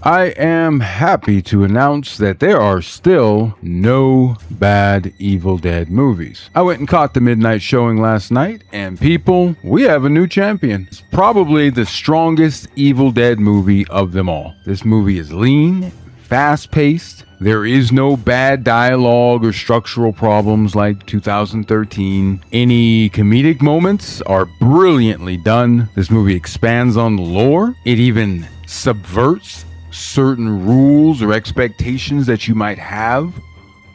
I am happy to announce that there are still no bad Evil Dead movies. I went and caught the midnight showing last night, and people, we have a new champion. It's probably the strongest Evil Dead movie of them all. This movie is lean, fast-paced. There is no bad dialogue or structural problems like 2013. Any comedic moments are brilliantly done. This movie expands on the lore. It even subverts certain rules or expectations that you might have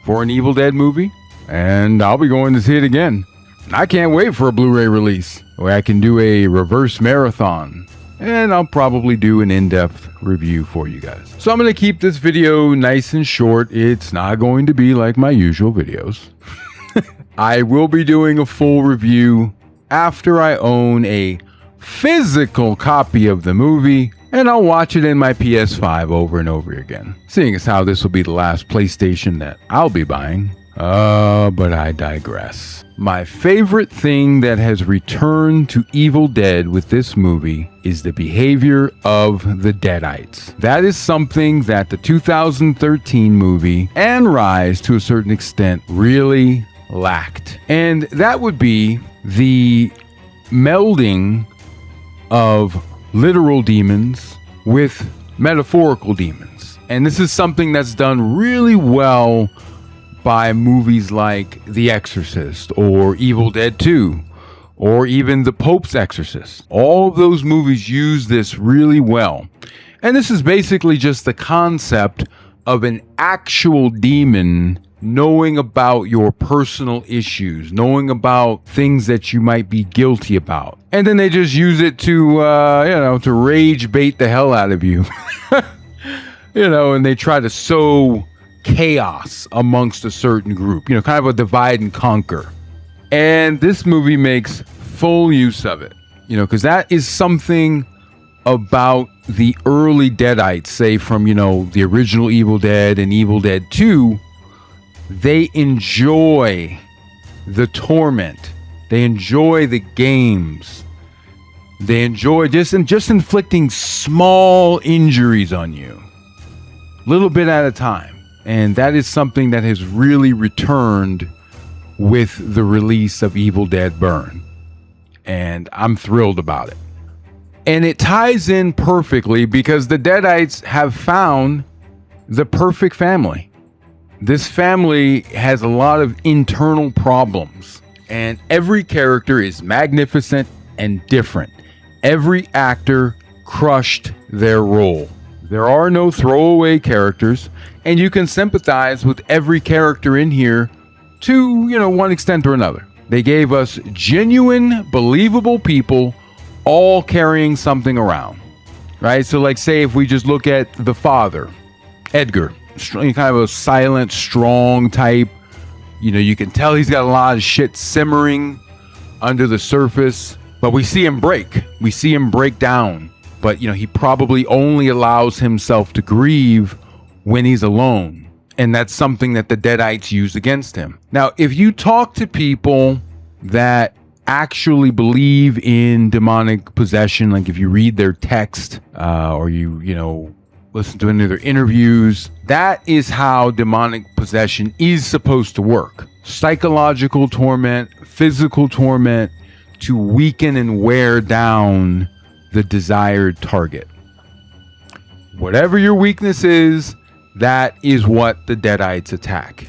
for an Evil Dead movie, and I'll be going to see it again. I can't wait for a Blu-ray release where I can do a reverse marathon, and I'll probably do an in-depth review for you guys. So I'm going to keep this video nice and short. It's not going to be like my usual videos. I will be doing a full review after I own a physical copy of the movie, and I'll watch it in my PS5 over and over again, seeing as how this will be the last PlayStation that I'll be buying. But I digress. My favorite thing that has returned to Evil Dead with this movie is the behavior of the Deadites. That is something that the 2013 movie and Rise, to a certain extent, really lacked. And that would be the melding of literal demons with metaphorical demons. And this is something that's done really well by movies like The Exorcist or Evil Dead 2 or even The Pope's Exorcist. All of those movies use this really well. And this is basically just the concept of an actual demon knowing about your personal issues, knowing about things that you might be guilty about. And then they just use it to, to rage bait the hell out of you. And they try to sow chaos amongst a certain group, kind of a divide and conquer. And this movie makes full use of it, because that is something about the early Deadites, say from, the original Evil Dead and Evil Dead 2. They enjoy the torment. They enjoy the games. They enjoy just inflicting small injuries on you, little bit at a time. And that is something that has really returned with the release of Evil Dead Burn. And I'm thrilled about it. And it ties in perfectly because the Deadites have found the perfect family. This family has a lot of internal problems, and every character is magnificent and different. Every actor crushed their role. There are no throwaway characters, and you can sympathize with every character in here to, one extent or another. They gave us genuine, believable people all carrying something around, right? So like, say if we just look at the father, Edgar, kind of a silent, strong type. You can tell he's got a lot of shit simmering under the surface, but we see him break. We see him break down. But, he probably only allows himself to grieve when he's alone. And that's something that the Deadites use against him. Now, if you talk to people that actually believe in demonic possession, like if you read their text or you listen to any of their interviews, that is how demonic possession is supposed to work. Psychological torment, physical torment, to weaken and wear down the desired target. Whatever your weakness is, that is what the Deadites attack.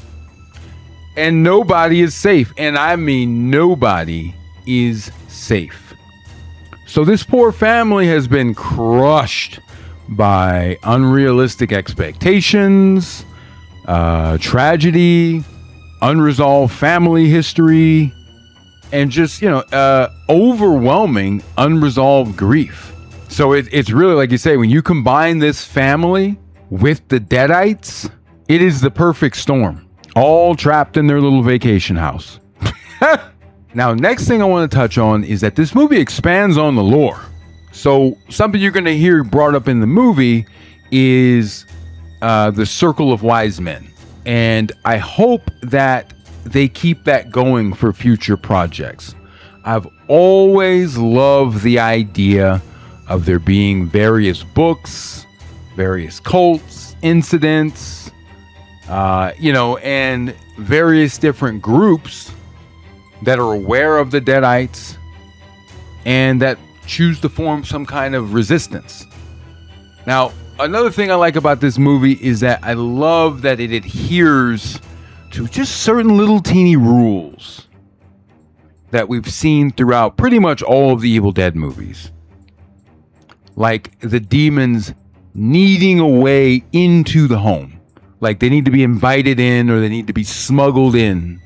And nobody is safe. And I mean nobody is safe. So this poor family has been crushed by unrealistic expectations, tragedy, unresolved family history, and just, overwhelming unresolved grief. So it's really, like you say, when you combine this family with the Deadites, it is the perfect storm. All trapped in their little vacation house. Now, next thing I want to touch on is that this movie expands on the lore. So something you're going to hear brought up in the movie is the Circle of Wise Men. And I hope that they keep that going for future projects. I've always loved the idea of there being various books various cults, incidents, and various different groups that are aware of the Deadites and that choose to form some kind of resistance. Now, another thing I like about this movie is that I love that it adheres to just certain little teeny rules that we've seen throughout pretty much all of the Evil Dead movies. Like the demons needing a way into the home. Like they need to be invited in or they need to be smuggled in.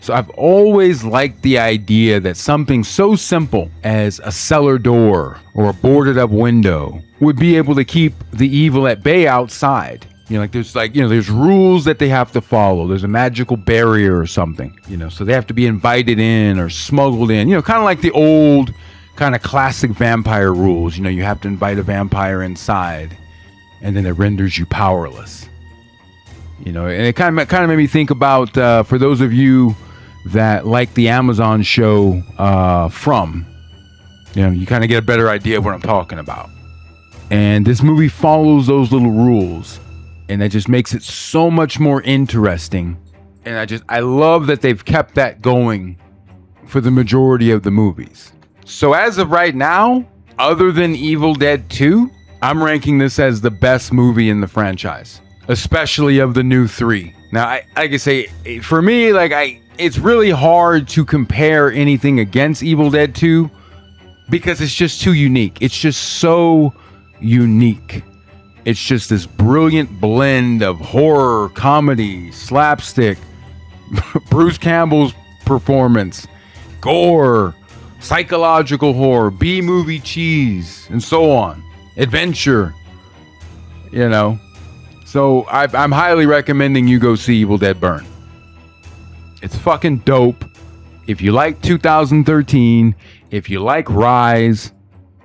So I've always liked the idea that something so simple as a cellar door or a boarded up window would be able to keep the evil at bay outside. There's rules that they have to follow. There's a magical barrier or something, so they have to be invited in or smuggled in, kind of like the old kind of classic vampire rules. You have to invite a vampire inside and then it renders you powerless. And it kind of made me think about, for those of you that like the Amazon show From, you kind of get a better idea of what I'm talking about. And this movie follows those little rules, and that just makes it so much more interesting. And I love that they've kept that going for the majority of the movies. So as of right now, other than Evil Dead 2, I'm ranking this as the best movie in the franchise, especially of the new 3. Now, like I say, for me, it's really hard to compare anything against Evil Dead 2 because it's just too unique. It's just so unique. It's just this brilliant blend of horror, comedy, slapstick, Bruce Campbell's performance, gore, psychological horror, B-movie cheese, and so on. Adventure, So I'm highly recommending you go see Evil Dead Burn. It's fucking dope. If you like 2013, if you like Rise,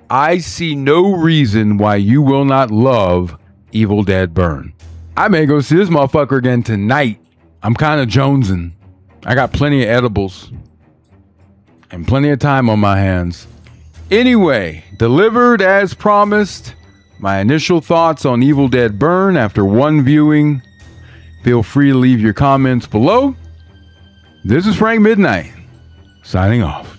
I see no reason why you will not love Evil Dead Burn. I may go see this motherfucker again tonight. I'm kind of jonesing. I got plenty of edibles and plenty of time on my hands. Anyway, delivered as promised. My initial thoughts on Evil Dead Burn after one viewing. Feel free to leave your comments below. This is Frank Midnight, signing off.